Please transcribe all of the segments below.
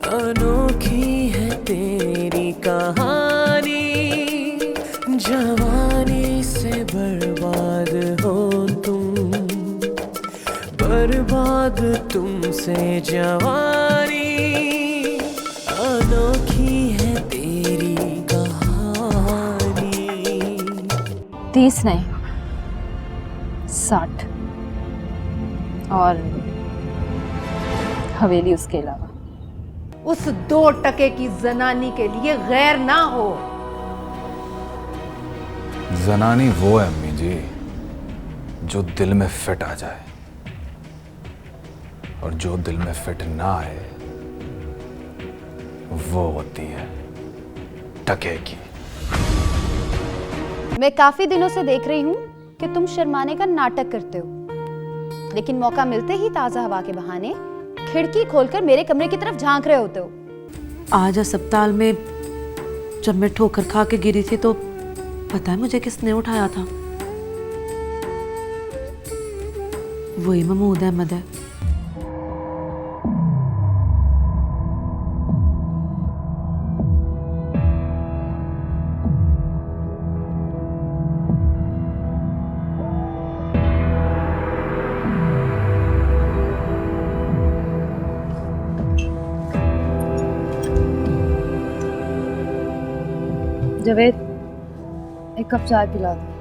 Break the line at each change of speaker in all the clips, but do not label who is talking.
अनोखी है तेरी कहानी, जवानी से बर्बाद हो तुम, बर्बाद तुमसे जवानी, अनोखी है तेरी कहानी।
30 नहीं 60 और हवेली उसके अलावा।
उस 2 टके की जनानी के लिए गैर ना हो।
जनानी वो है अम्मी जी जो दिल में फिट आ जाए, और जो दिल में फिट ना आए वो होती है टके की।
मैं काफी दिनों से देख रही हूँ कि तुम शर्माने का नाटक करते हो, लेकिन मौका मिलते ही ताजा हवा के बहाने खिड़की खोलकर मेरे कमरे की तरफ झांक रहे होते हो।
आज अस्पताल में जब मैं ठोकर खा के गिरी थी तो पता है मुझे किसने उठाया था? वही महमूद अहमद है।
जवेद, एक कप चाय पिला दो।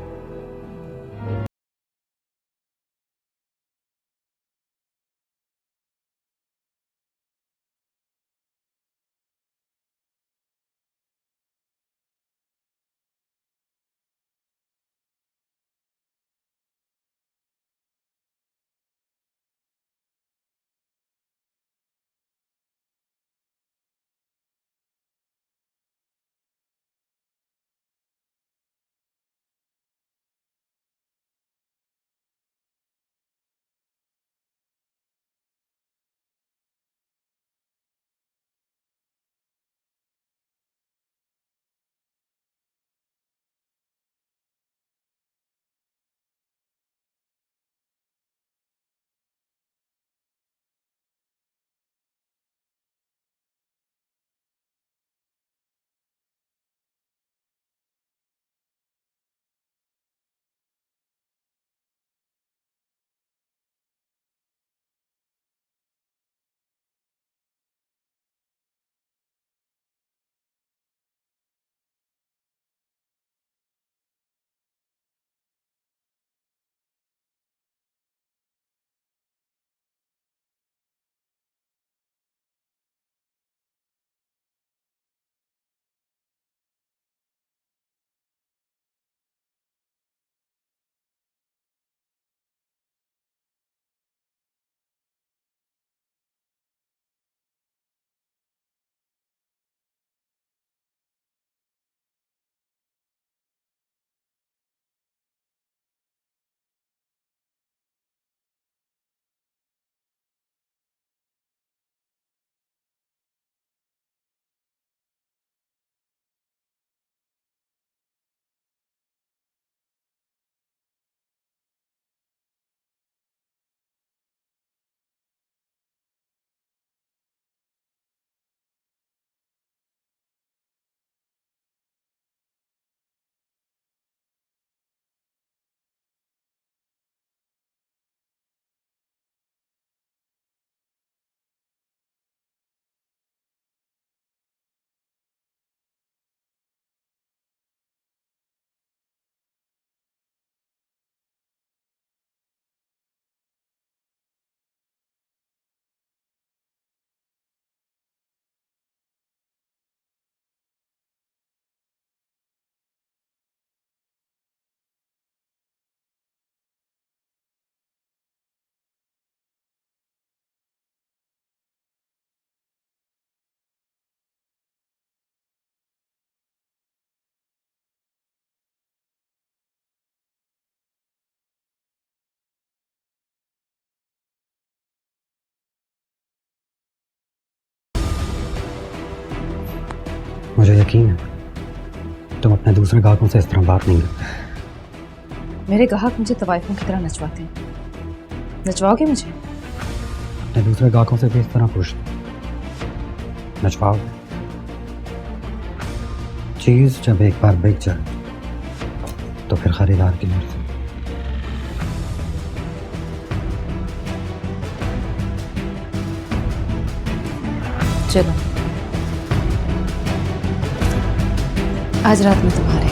मुझे यकीन है तुम अपने दूसरे ग्राहकों से इस तरह बात नहीं करते।
मेरे ग्राहक मुझे तवाइफों की तरह नचवाते हैं। नचवाओगे मुझे?
अपने दूसरे ग्राहकों से भी इस तरह पूछते। नचवाओगे। चीज जब एक बार बिक जाए तो फिर खरीदार की मर्जी।
चलो
आज रात में तुम्हारे।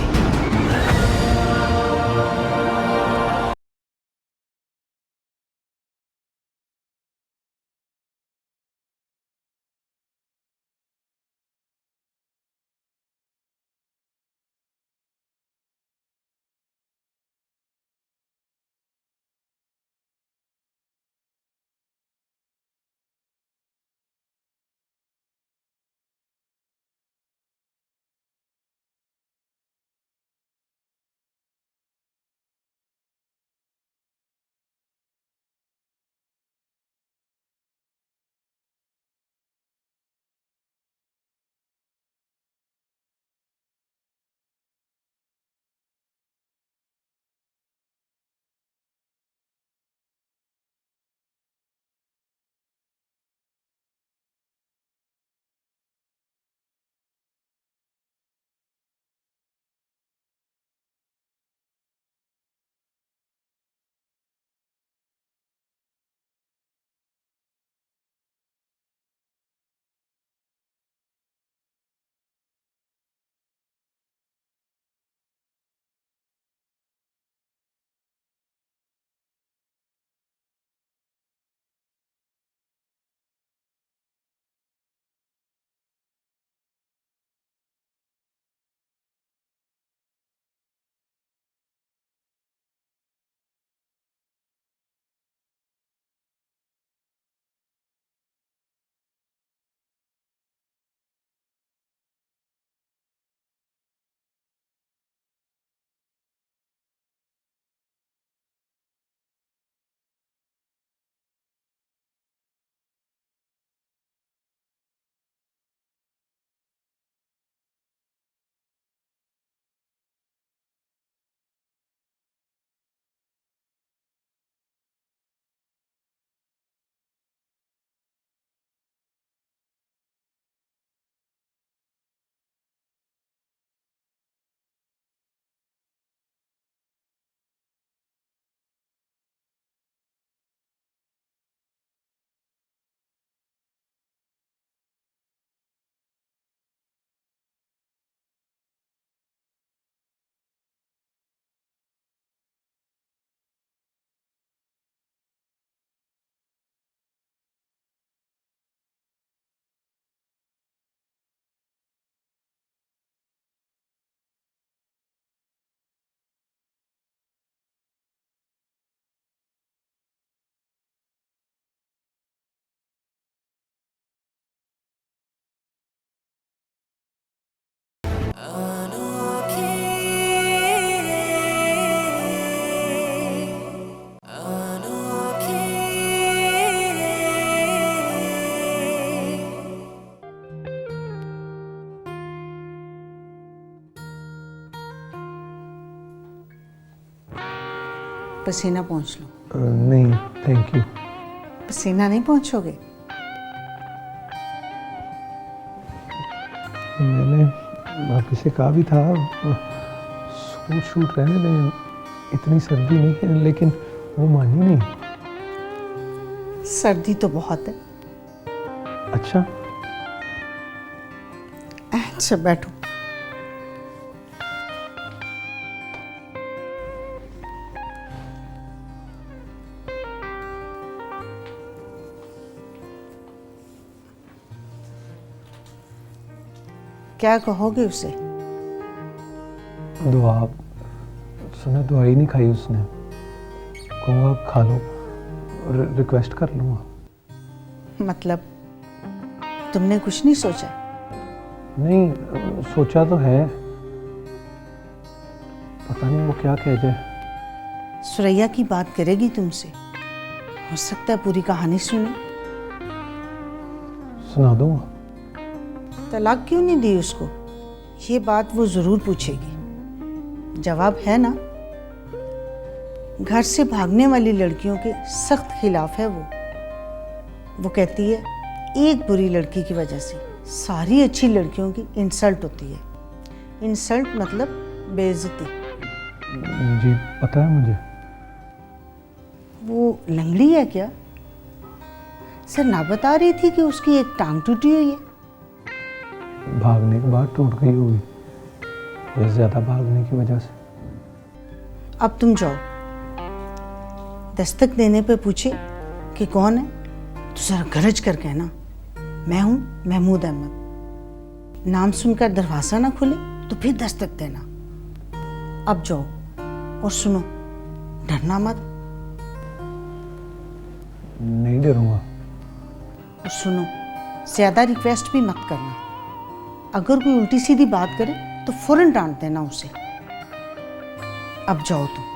पसीना पहुँच लो।
नहीं थैंक यू।
पसीना नहीं पहुँचोगे?
मैंने भाभी से कहा भी था सूट शूट रहने दें, इतनी सर्दी नहीं है, लेकिन वो मानी नहीं।
सर्दी तो बहुत है।
अच्छा
अच्छा बैठो। क्या कहोगे उसे?
दुआ सुना, दवाई नहीं खाई उसने। कहूँगा खा लो, रिक्वेस्ट कर लूँगा।
मतलब तुमने कुछ नहीं सोचा?
नहीं सोचा तो है, पता नहीं वो क्या कह जाए।
सुरैया की बात करेगी तुमसे, हो सकता है पूरी कहानी सुने।
सुना दूँगा।
तलाक क्यों नहीं दी उसको? ये बात वो जरूर पूछेगी। जवाब है ना, घर से भागने वाली लड़कियों के सख्त खिलाफ है वो। वो कहती है एक बुरी लड़की की वजह से सारी अच्छी लड़कियों की इंसल्ट होती है। इंसल्ट मतलब बेइज्जती।
जी पता है मुझे।
वो लंगड़ी है क्या? सर ना बता रही थी कि उसकी एक टांग टूटी हुई है।
भागने के बाद टूट गई होगी, या ज़्यादा भागने की वजह से।
अब तुम जाओ, दस्तक देने पे पूछे कि कौन है तो जरा गरज कर कहना, मैं हूं महमूद अहमद। नाम सुनकर दरवाजा ना खुले तो फिर दस्तक देना। अब जाओ और सुनो, डरना मत।
नहीं डरूंगा।
और सुनो, ज्यादा रिक्वेस्ट भी मत करना। अगर कोई उल्टी सीधी बात करे तो फौरन डांट देना उसे। अब जाओ तुम।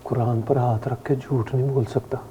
कुरान पर हाथ रख के झूठ नहीं बोल सकता।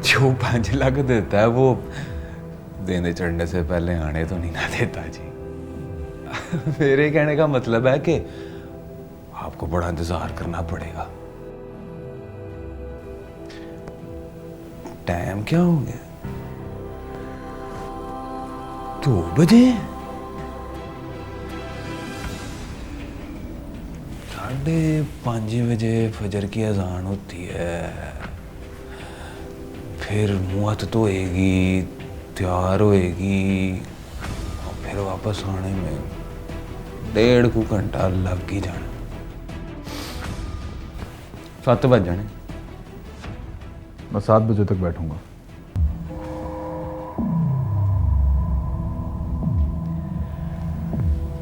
जो 5 लाख देता है वो देने चढ़ने से पहले आने तो नहीं ना देता जी। मेरे कहने का मतलब है कि आपको बड़ा इंतजार करना पड़ेगा। टाइम क्या हो गया? 2 बजे? 5:30 बजे फजर की अजान होती है, फिर मुँह हाथ धोएगी, तैयार होएगी और फिर वापस आने में 1.5 घंटा लग ही जाना। 7 बज जाने।
मैं 7 बजे तक बैठूंगा।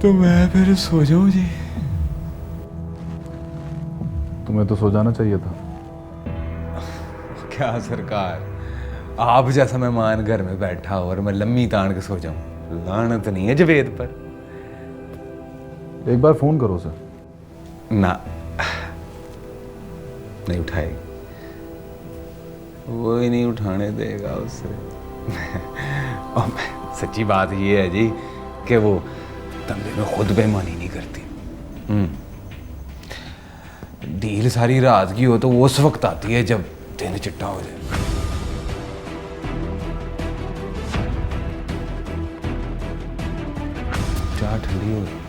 तो मैं फिर सो जाऊं जी?
तुम्हें तो सो जाना चाहिए था।
क्या सरकार, आप जैसा मेहमान घर में बैठा हो और मैं लम्मी तान के सो जाऊं? लानत नहीं है जवेद पर।
एक बार फोन करो उसे।
ना, नहीं उठाएगी, वो ही नहीं उठाने देगा उससे। और सच्ची बात ये है जी कि वो धंधे में खुद बेईमानी नहीं करती। डील सारी रात की हो तो वो उस वक्त आती है जब दिन चिट्टा हो जाए। चाय ठंडी हो गई।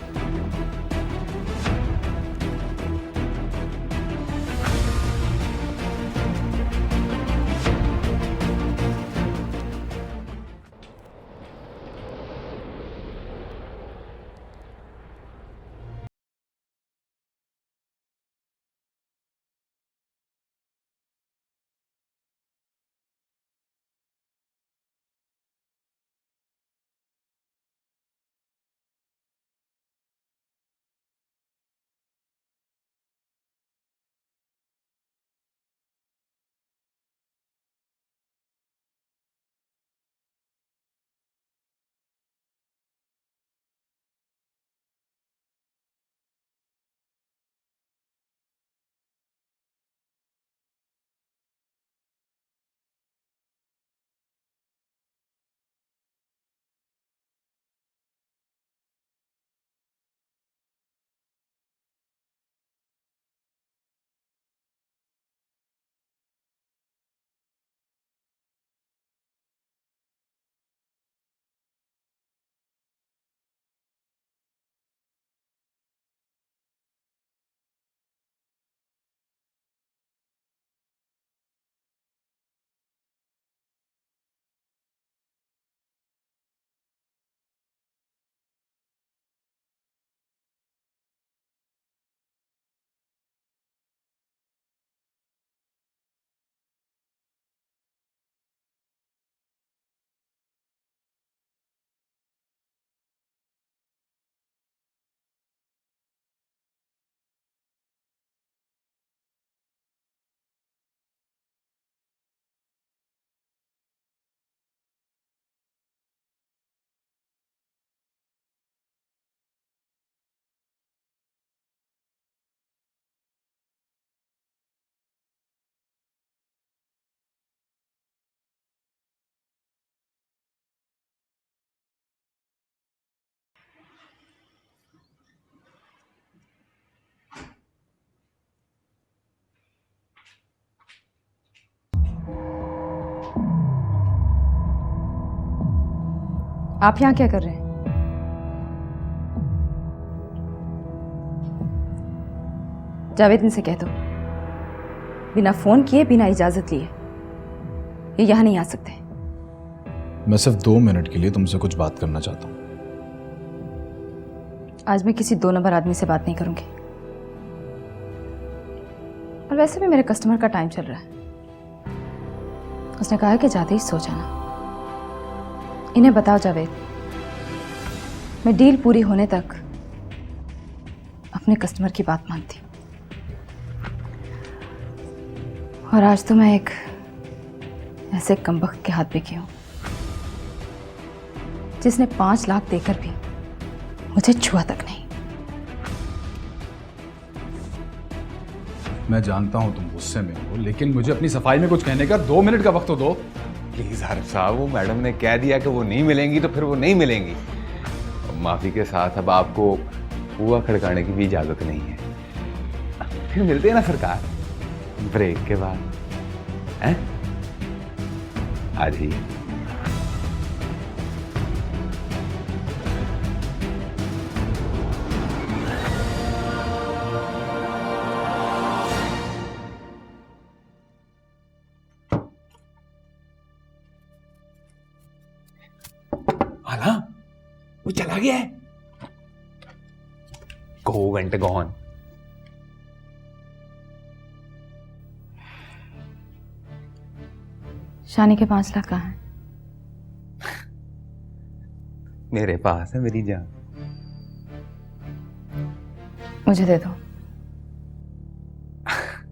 आप यहाँ क्या कर रहे हैं? जावेद इनसे कह दो बिना फोन किए, बिना इजाजत लिए ये यहाँ नहीं आ सकते।
मैं सिर्फ 2 मिनट के लिए तुमसे कुछ बात करना चाहता हूँ।
आज मैं किसी 2 नंबर आदमी से बात नहीं करूंगी। और वैसे भी मेरे कस्टमर का टाइम चल रहा है। उसने कहा है कि जाते ही सो जाना। इन्हें बताओ जावेद, मैं डील पूरी होने तक अपने कस्टमर की बात मानती हूँ। और आज तो मैं एक ऐसे कमबख्त के हाथ बिकी हूँ जिसने 5 लाख देकर भी मुझे छुआ तक नहीं।
मैं जानता हूँ तुम गुस्से में हो, लेकिन मुझे अपनी सफाई में कुछ कहने का 2 मिनट का वक्त तो दो।
प्लीज आरिफ साहब, वो मैडम ने कह दिया कि वो नहीं मिलेंगी तो फिर वो नहीं मिलेंगी। माफी के साथ अब आपको हुआ खड़काने की भी इजाजत नहीं है। फिर मिलते हैं ना सरकार, ब्रेक के बाद। हैं? आ जाइए। आला, वो चला गया है। Go went gone.
शानी के 5 लाख कहाँ हैं?
मेरे पास है मेरी जान।
मुझे दे दो।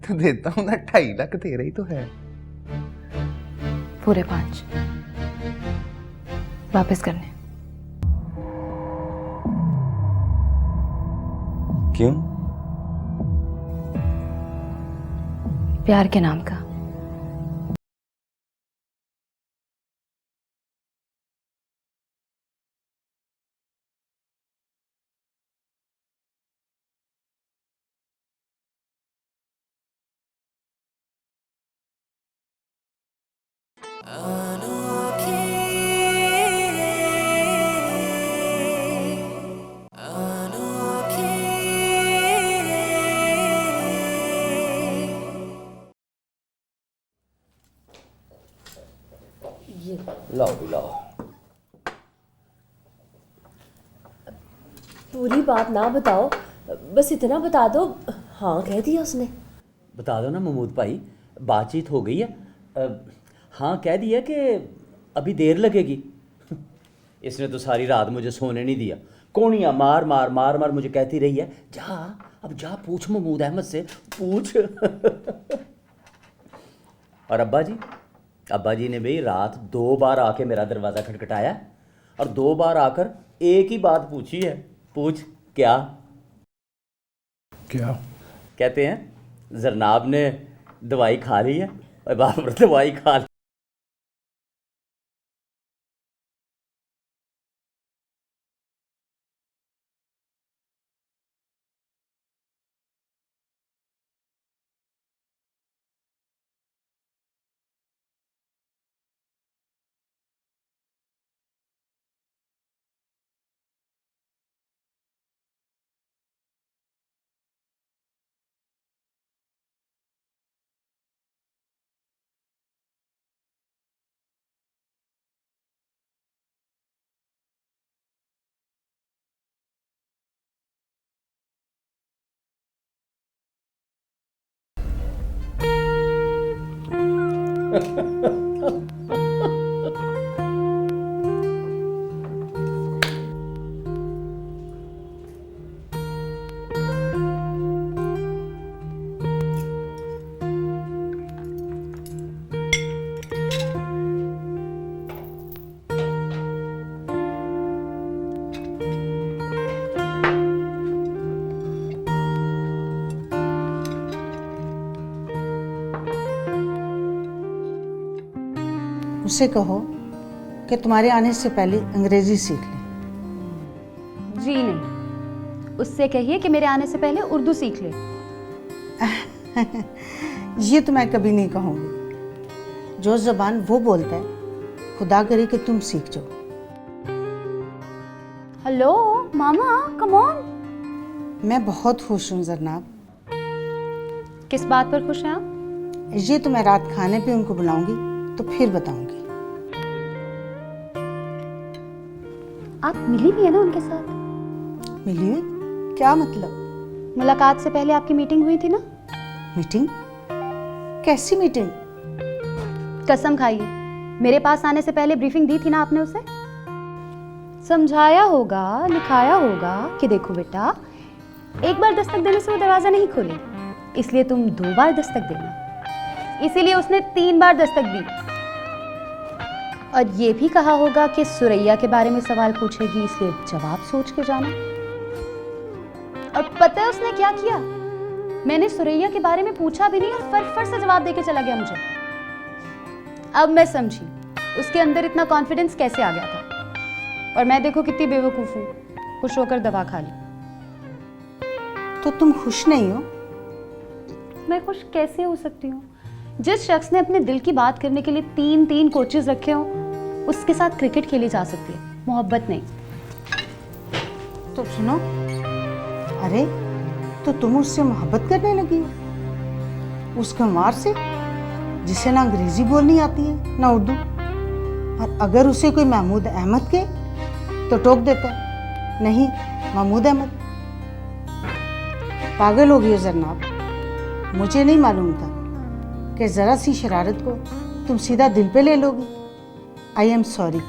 तो देता हूं ना, 2.5 लाख तेरा ही तो है।
पूरे 5 वापस करने।
क्यों?
प्यार के नाम का।
लाओ। पूरी बात ना बताओ, बस इतना बता दो। हाँ कह दिया उसने?
बता दो ना महमूद भाई, बातचीत हो गई है। हाँ कह दिया कि अभी देर लगेगी। इसने तो सारी रात मुझे सोने नहीं दिया, कोनियाँ मार मार मुझे कहती रही है अब जा पूछ महमूद अहमद से, पूछ। और अब्बा जी ने भाई रात 2 बार आके मेरा दरवाज़ा खटखटाया और 2 बार आकर एक ही बात पूछी है। पूछ क्या? कहते हैं जरनाब ने दवाई खा ली है। और बाबर दवाई खा ली।
उसे कहो कि तुम्हारे आने से पहले अंग्रेजी सीख ले।
जी नहीं, उससे कहिए कि मेरे आने से पहले उर्दू सीख ले।
ये तो मैं कभी नहीं कहूँगी। जो ज़बान वो बोलता है, खुदा करे कि तुम सीख जाओ।
Hello mama, come on.
मैं बहुत खुश हूँ जरनाब।
किस बात पर खुश हैं आप?
ये तो मैं रात खाने पे उनको बुलाऊंगी तो फिर बताऊंगी।
आप मिली भी है ना उनके साथ?
मिली हुई? क्या मतलब?
मुलाकात से पहले आपकी मीटिंग हुई थी ना?
मीटिंग? कैसी मीटिंग?
कसम खाइए, मेरे पास आने से पहले ब्रीफिंग दी थी ना आपने उसे? समझाया होगा, लिखाया होगा कि देखो बेटा, एक बार दस्तक देने से वो दरवाजा नहीं खोले, इसलिए तुम 2 बार दस्तक देना। इसीलिए उसने 3 बार दस्तक दी। और ये भी कहा होगा कि सुरैया के बारे में सवाल पूछेगी, इसलिए जवाब सोच के जाना। और पता है उसने क्या किया? मैंने सुरैया के बारे में पूछा भी नहीं और फट से जवाब देके चला गया मुझे। अब मैं समझी उसके अंदर इतना कॉन्फिडेंस कैसे आ गया था। और मैं देखो कितनी बेवकूफ हूँ, खुश होकर दवा खा ली।
तो तुम खुश नहीं हो?
मैं खुश कैसे हो सकती हूँ? जिस शख्स ने अपने दिल की बात करने के लिए 3 कोचेस रखे हो, उसके साथ क्रिकेट खेली जा सकती है, मोहब्बत नहीं।
तो सुनो, अरे तो तुम उससे मोहब्बत करने लगी हो, उस गंवार से जिसे ना अंग्रेजी बोलनी आती है ना उर्दू। और अगर उसे कोई महमूद अहमद के तो टोक देता है, नहीं महमूद अहमद। पागल हो गई हो जरनाब, मुझे नहीं मालूम था कि ज़रा सी शरारत को तुम सीधा दिल पे ले लोगी। I am sorry.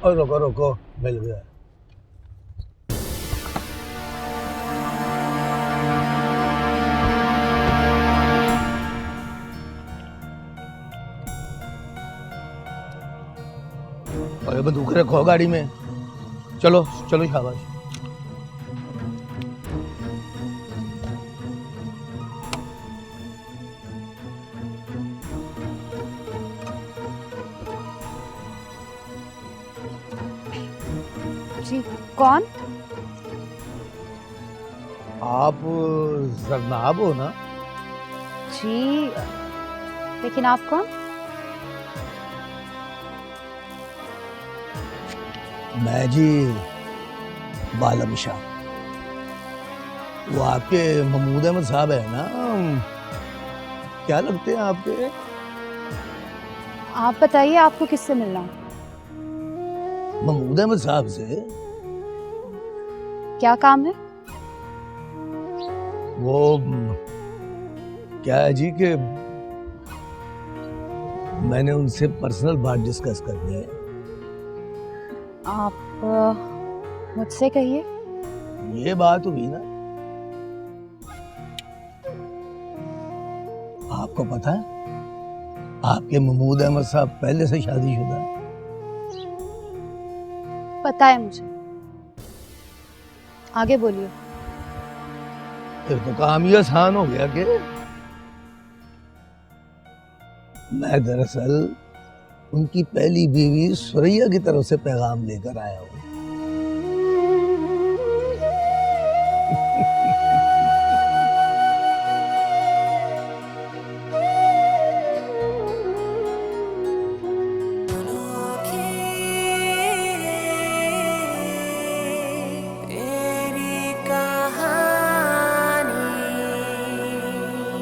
और रुको रुको, मिल गया। और बंदूक रखो गाड़ी में। चलो चलो शाबाश।
जी कौन?
आप जरनाब हो ना?
जी, लेकिन आप कौन?
मैं जी बालम शाह। वो आपके महमूद अहमद साहब है ना, क्या लगते हैं आपके?
आप बताइए आपको किससे मिलना?
महमूद अहमद साहब से।
क्या काम है?
वो क्या है जी कि मैंने उनसे पर्सनल बात डिस्कस करनी है।
आप मुझसे कहिए।
ये बात हुई ना, आपको पता है आपके महमूद अहमद साहब पहले से शादीशुदा है?
पता है मुझे, आगे बोलिए।
फिर तो काम ही आसान हो गया कि मैं दरअसल उनकी पहली बीवी सुरैया की तरफ से पैगाम लेकर आया हूँ।